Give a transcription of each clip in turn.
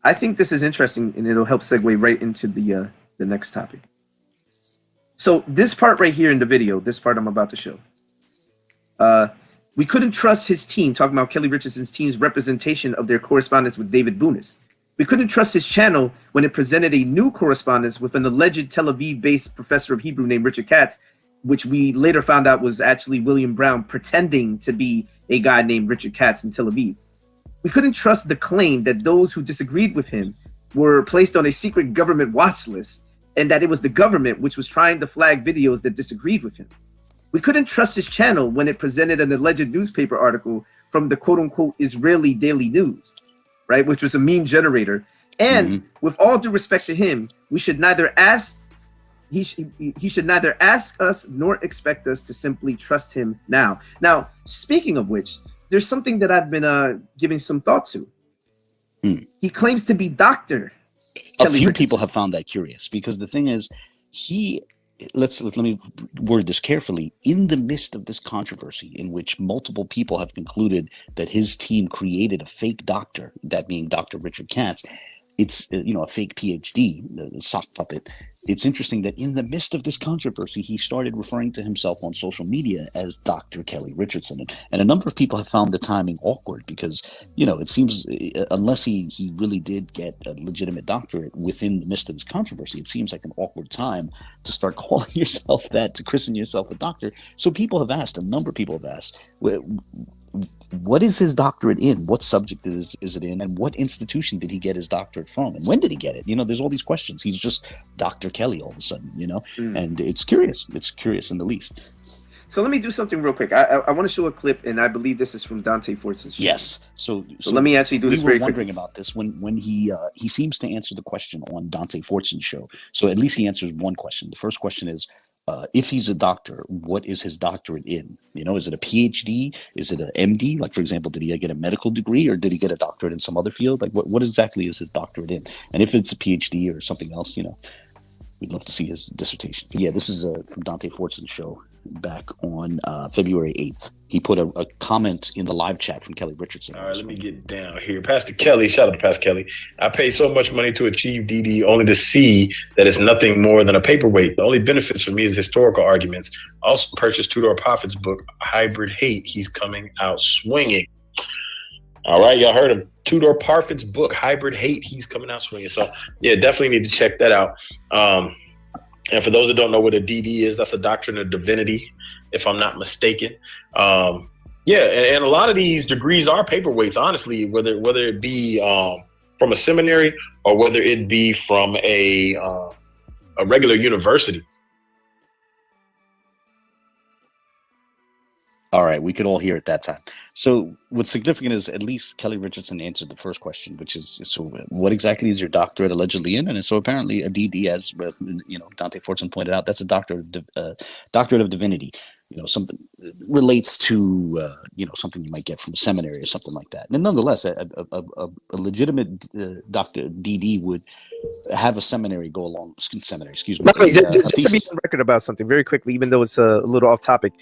I think this is interesting, and it'll help segue right into the next topic. So this part right here in the video, this part I'm about to show, we couldn't trust his team, talking about Kelly Richardson's team's representation of their correspondence with David Bunis. We couldn't trust his channel when it presented a new correspondence with an alleged Tel Aviv-based professor of Hebrew named Richard Katz, which we later found out was actually William Brown pretending to be a guy named Richard Katz in Tel Aviv. We couldn't trust the claim that those who disagreed with him were placed on a secret government watch list, and that it was the government which was trying to flag videos that disagreed with him. We couldn't trust his channel when it presented an alleged newspaper article from the quote-unquote Israeli Daily News, right, which was a meme generator. And with all due respect to him, we should neither ask he should neither ask us nor expect us to simply trust him now. Now, speaking of which, there's something that I've been giving some thought to. He claims to be Dr. A few people have found that curious, because the thing is, let me word this carefully. In the midst of this controversy, in which multiple people have concluded that his team created a fake doctor, that being Dr. Richard Katz, it's a fake PhD, the sock puppet. It's interesting that in the midst of this controversy, he started referring to himself on social media as Dr. Kelly Richardson, and a number of people have found the timing awkward, because it seems, unless he really did get a legitimate doctorate within the midst of this controversy, it seems like an awkward time to start calling yourself that, to christen yourself a doctor. So people have asked, a number of people have asked, what is his doctorate in? What subject is it in? And what institution did he get his doctorate from? And when did he get it? There's all these questions. He's just Dr. Kelly all of a sudden, and it's curious. It's curious in the least. So let me do something real quick. I want to show a clip, and I believe this is from Dante Fortson's show. Yes. So let me actually do this very quickly. We were wondering about this when he seems to answer the question on Dante Fortson's show. So at least he answers one question. The first question is, if he's a doctor, what is his doctorate in? Is it a PhD? Is it an MD? Like, for example, did he get a medical degree, or did he get a doctorate in some other field? Like, what exactly is his doctorate in? And if it's a PhD or something else, we'd love to see his dissertation. But yeah, this is from Dante Fortson's show back on February 8th. He put a comment in the live chat from Kelly Richardson. All right, let me get down here. Pastor Kelly, shout out to Pastor Kelly. I paid so much money to achieve DD only to see that it's nothing more than a paperweight. The only benefits for me is historical arguments. I also purchased Tudor Prophet's book, Hybrid Hate. He's coming out swinging. All right, y'all heard him. Tudor Parfit's book, Hybrid Hate. He's coming out swinging. So, yeah, definitely need to check that out. And for those that don't know what a DD is, that's a doctrine of divinity, if I'm not mistaken. And a lot of these degrees are paperweights, honestly, whether it be from a seminary or whether it be from a regular university. All right, we could all hear it that time. So what's significant is at least Kelly Richardson answered the first question, which is, so what exactly is your doctorate allegedly in? And so apparently a DD, as Dante Fortson pointed out, that's a doctorate of divinity. Something relates to something you might get from a seminary or something like that. And nonetheless, a legitimate doctor DD would have a seminary go along. Excuse me. Just to be on record about something very quickly, even though it's a little off topic.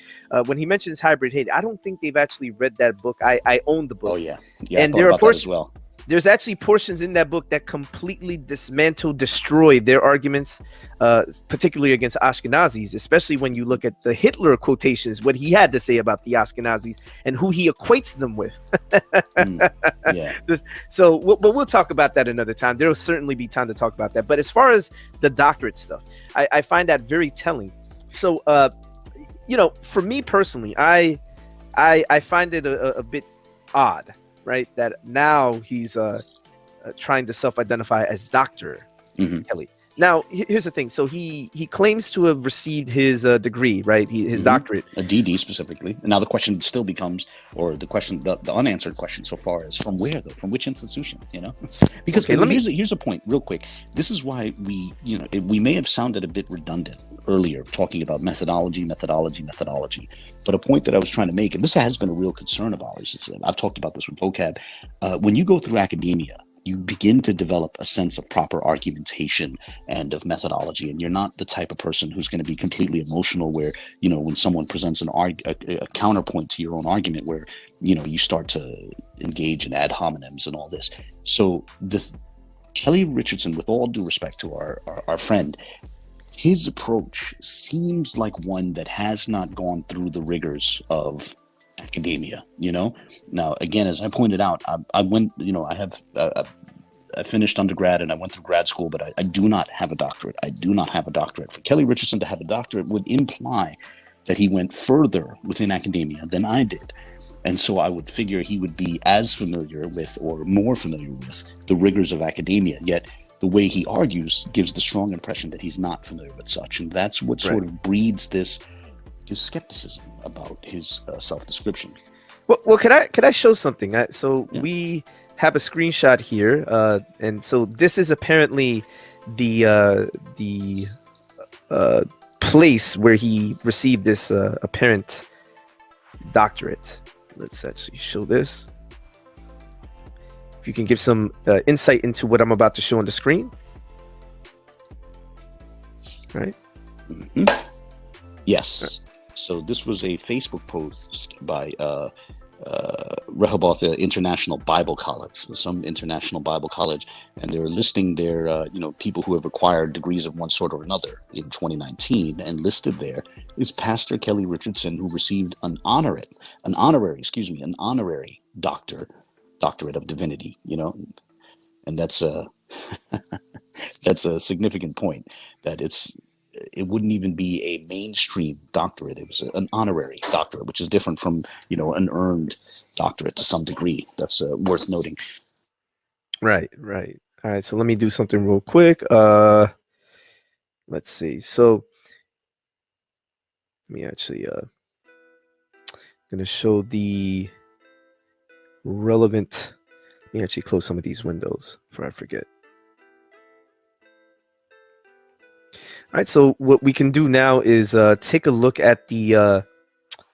When he mentions Hybrid Hate, I don't think they've actually read that book. I own the book. Oh yeah, and there are portions as well. There's actually portions in that book that completely destroy their arguments, particularly against Ashkenazis, especially when you look at the Hitler quotations, what he had to say about the Ashkenazis and who he equates them with. But we'll talk about that another time. There will certainly be time to talk about that. But as far as the doctorate stuff, I find that very telling. So, for me personally, I find it a bit odd, right, that now he's trying to self-identify as Dr. Kelly. Now, here's the thing. So he claims to have received his degree, right? His doctorate. A DD specifically. And now the question still becomes, or the question, the unanswered question so far is, from where though? From which institution? Because here's a point real quick. This is why we may have sounded a bit redundant earlier talking about methodology. But a point that I was trying to make, and this has been a real concern of ours, I've talked about this with vocab. When you go through academia, you begin to develop a sense of proper argumentation and of methodology. And you're not the type of person who's going to be completely emotional where, when someone presents a counterpoint to your own argument where, you start to engage in ad hominems and all this. So Kelly Richardson, with all due respect to our friend, his approach seems like one that has not gone through the rigors of academia. Now again, as I pointed out, I went, I finished undergrad and I went through grad school, but I do not have a doctorate. I do not have a doctorate. For Kelly Richardson to have a doctorate would imply that he went further within academia than I did. And so I would figure he would be as familiar with, or more familiar with, the rigors of academia. Yet the way he argues gives the strong impression that he's not familiar with such. And that's what sort of breeds this skepticism about his self-description. Well, could I show something? We have a screenshot here, and so this is apparently the place where he received this apparent doctorate. Let's actually show this. If you can give some insight into what I'm about to show on the screen. All right. Mm-hmm. Yes. So this was a Facebook post by Rehoboth International Bible College, some international Bible college, and they're listing their people who have acquired degrees of one sort or another in 2019, and listed there is Pastor Kelly Richardson, who received an honorary doctorate of divinity. And that's a that's a significant point, that it wouldn't even be a mainstream doctorate. It was an honorary doctorate, which is different from, an earned doctorate to some degree. That's worth noting. Right. All right. So let me do something real quick. Let's see. So let me actually going to show the relevant. Let me actually close some of these windows before I forget. All right, so what we can do now is take a look at the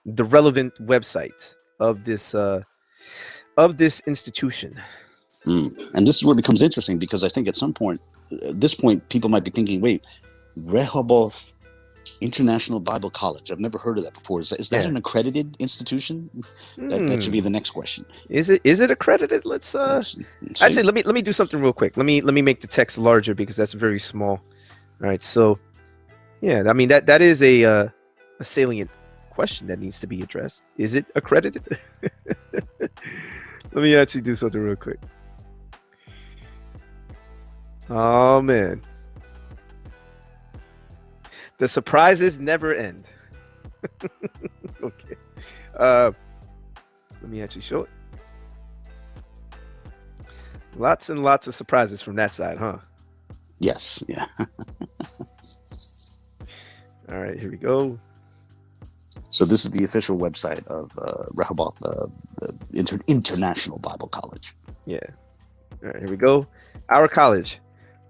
relevant website of this institution. And this is where it becomes interesting, because I think at this point, people might be thinking, wait, Rehoboth International Bible College. I've never heard of that before. Is that an accredited institution? That should be the next question. Is it accredited? Let's actually let me do something real quick. Let me make the text larger, because that's very small. All right, so yeah, I mean that is a salient question that needs to be addressed. Is it accredited? Let me actually do something real quick. Oh man, the surprises never end. Okay, let me actually show it. Lots and lots of surprises from that side, huh? Yes. Yeah. All right, here we go. So this is the official website of Rehoboth International Bible College. Yeah. All right, here we go. Our college,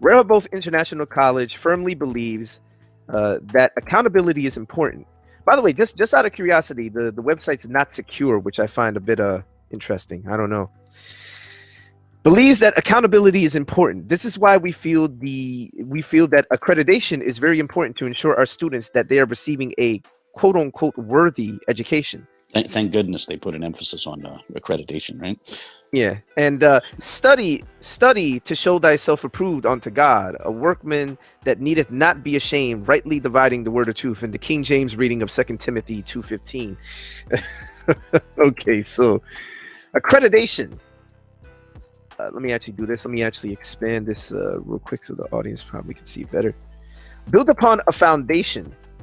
Rehoboth International College, firmly believes that accountability is important. By the way, just out of curiosity, the website's not secure, which I find a bit interesting. I don't know. Believes that accountability is important. This is why we feel that accreditation is very important to ensure our students that they are receiving a quote unquote worthy education. Thank goodness they put an emphasis on accreditation, right? Yeah, and study to show thyself approved unto God, a workman that needeth not be ashamed, rightly dividing the word of truth. In the King James reading of 2 Timothy 2:15. Okay, so accreditation. Let me actually do this. Let me actually expand this real quick so the audience probably can see better. Build upon a foundation. I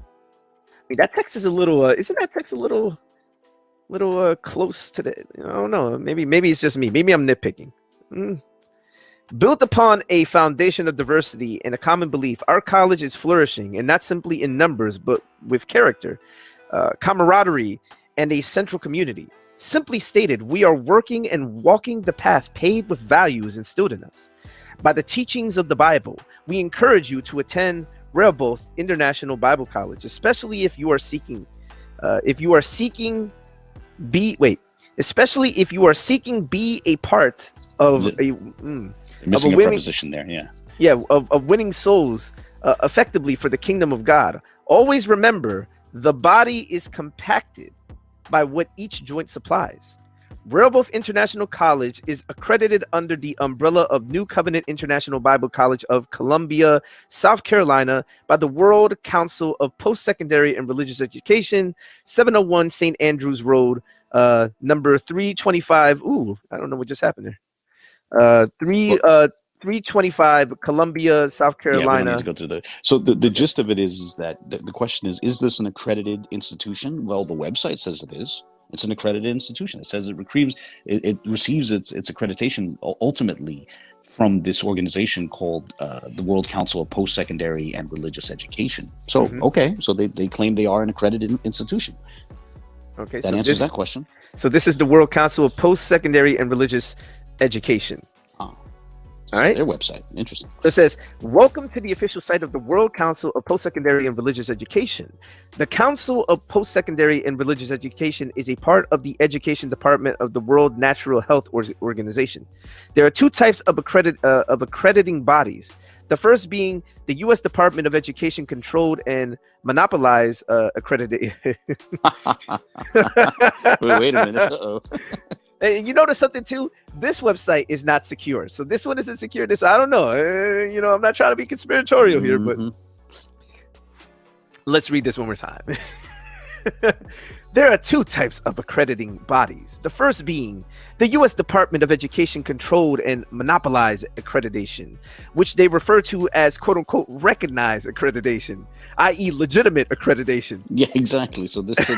mean, that text is a little. Isn't that text a little close to the? I don't know. Maybe it's just me. Maybe I'm nitpicking. Built upon a foundation of diversity and a common belief, our college is flourishing, and not simply in numbers, but with character, camaraderie, and a central community. Simply stated, we are working and walking the path paved with values instilled in us by the teachings of the Bible. We encourage you to attend Rehoboth International Bible College, especially if you are seeking be a part of missing a preposition there. Of winning souls effectively for the kingdom of God. Always remember, the body is compacted by what each joint supplies. Rehoboth International College is accredited under the umbrella of New Covenant International Bible College of Columbia, South Carolina, by the World Council of Post-Secondary and Religious Education, 701 St. Andrews Road, number 325. Ooh, I don't know what just happened there. 325 Columbia, South Yeah, we don't Carolina. need to go through the. So the gist of it is that the question is this an accredited institution? Well, the website says it is. It's an accredited institution. It says it receives its accreditation ultimately from this organization called the World Council of Post-Secondary and Religious Education. So okay, so they claim they are an accredited institution. Okay, that answers that question. So this is the World Council of Post-Secondary and Religious Education. All right. Their website. Interesting. It says, welcome to the official site of the World Council of Post-Secondary and Religious Education. The Council of Post-Secondary and Religious Education is a part of the Education Department of the World Natural Health Organization. There are two types of accrediting bodies. The first being the U.S. Department of Education controlled and monopolized accreditation. Wait a minute. Uh-oh. And you notice something too? This website is not secure. So this one isn't secure. This, I don't know. I'm not trying to be conspiratorial here, but let's read this one more time. There are two types of accrediting bodies. The first being the U.S. Department of Education controlled and monopolized accreditation, which they refer to as quote unquote recognized accreditation, i.e. legitimate accreditation. Yeah, exactly. So this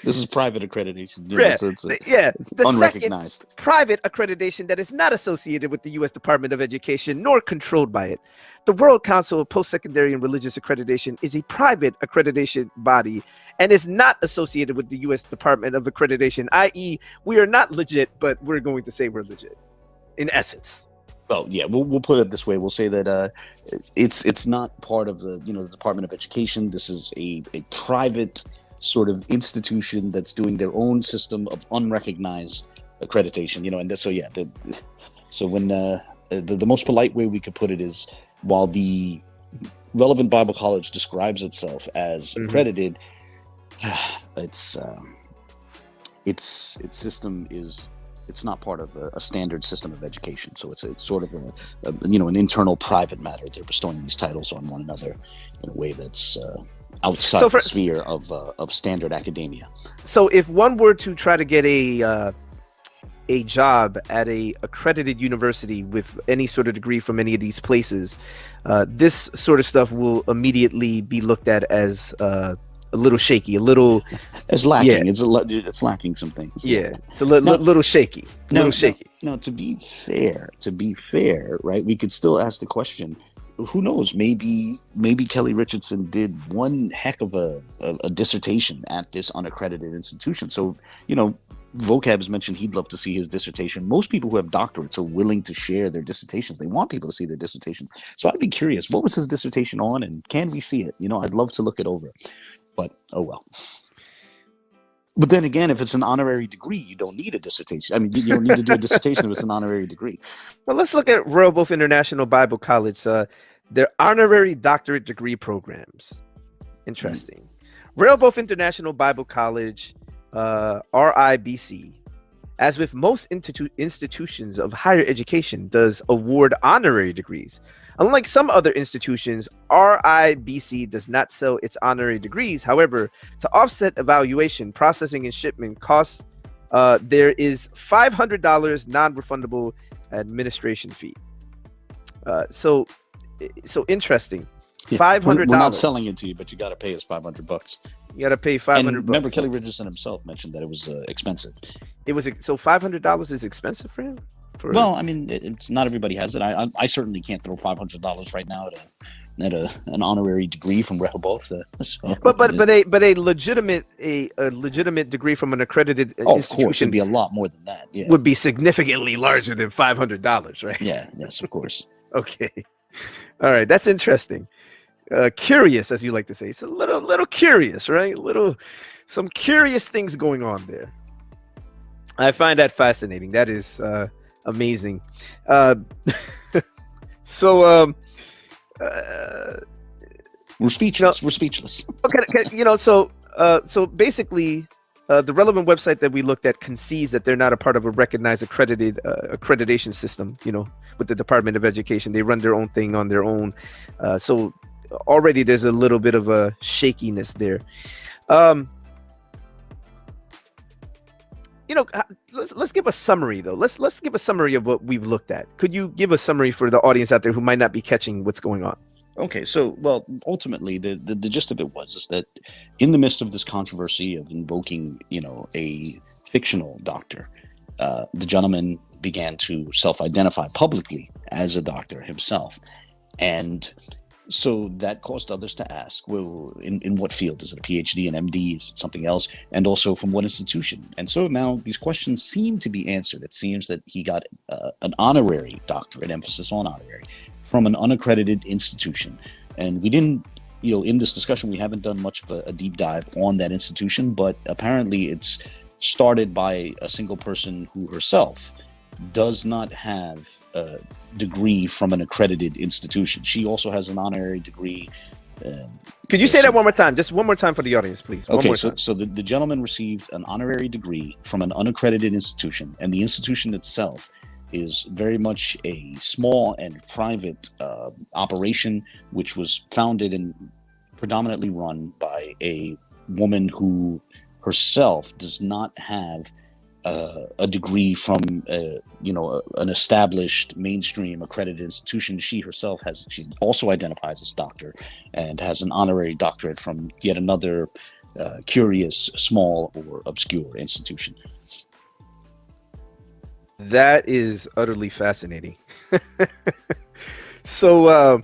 is private accreditation. So it's the unrecognized. Second, private accreditation that is not associated with the U.S. Department of Education nor controlled by it. The World Council of Post-Secondary and Religious Accreditation is a private accreditation body and is not associated with the U.S. Department of Accreditation, i.e. we are not legit, but we're going to say we're legit, in essence. Well, yeah, we'll put it this way. We'll say that it's not part of the the Department of Education. This is a private sort of institution that's doing their own system of unrecognized accreditation. So when the most polite way we could put it is, while the relevant Bible college describes itself as accredited, its system is not part of a standard system of education. So it's sort of an internal private matter. They're bestowing these titles on one another in a way that's outside the sphere of standard academia. So if one were to try to get a job at a accredited university with any sort of degree from any of these places, this sort of stuff will immediately be looked at as a little shaky, a little as lacking. Yeah. It's lacking some things. Yeah, it's a little shaky. Now, to be fair, right? We could still ask the question. Who knows? Maybe Kelly Richardson did one heck of a dissertation at this unaccredited institution. So Vocab has mentioned he'd love to see his dissertation. Most people who have doctorates are willing to share their dissertations. They want people to see their dissertations. So I'd be curious, what was his dissertation on, and can we see it? I'd love to look it over. But oh well. But then again, if it's an honorary degree, you don't need a dissertation. I mean, you don't need to do a dissertation if it's an honorary degree. Well, let's look at Rehoboth International Bible College. Their honorary doctorate degree programs. Interesting. Rehoboth International Bible College, RIBC, as with most institutions of higher education, does award honorary degrees. Unlike some other institutions, RIBC does not sell its honorary degrees. However, to offset evaluation, processing, and shipment costs, there is $500 non-refundable administration fee. So interesting. $500. We're not selling it to you, but you got to pay us $500. You got to pay $500. And remember, Kelly Richardson himself mentioned that it was expensive. It was so $500 is expensive for him. Well, I mean, it's not everybody has it. I certainly can't throw $500 right now at an honorary degree from Rehoboth. But a legitimate degree from an accredited institution, of course, it'd be a lot more than that. Yeah, would be significantly larger than $500, right? Yeah. Yes, of course. Okay. All right, that's interesting. Curious, as you like to say. It's a little curious, right? Some curious things going on there. I find that fascinating. That is amazing. We're speechless. We're speechless. Okay. So basically, The relevant website that we looked at concedes that they're not a part of a recognized accredited accreditation system. You know, with the Department of Education, they run their own thing on their own. So already there's a little bit of a shakiness there. You know, let's give a summary though. Let's give a summary of what we've looked at. Could you give a summary for the audience out there who might not be catching what's going on? Okay, so, well, ultimately, the gist of it is that in the midst of this controversy of invoking, you know, a fictional doctor, the gentleman began to self-identify publicly as a doctor himself. And so that caused others to ask, well, in what field? Is it a PhD, an MD? Is it something else? And also from what institution? And so now these questions seem to be answered. It seems that he got an honorary doctorate, emphasis on honorary, from an unaccredited institution. And we didn't, you know, in this discussion, we haven't done much of a deep dive on that institution, but apparently it's started by a single person who herself does not have a degree from an accredited institution. She also has an honorary degree. Could you say that one more time? Just one more time for the audience, please. Okay, so the gentleman received an honorary degree from an unaccredited institution, and the institution itself is very much a small and private operation, which was founded and predominantly run by a woman who herself does not have a degree from an established mainstream accredited institution. She herself she also identifies as doctor and has an honorary doctorate from yet another curious, small or obscure institution. That is utterly fascinating. So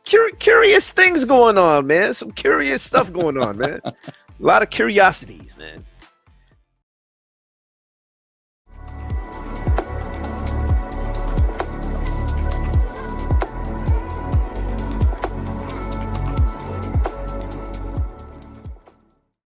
curious things going on, man. Some curious stuff going on, man. A lot of curiosities, man.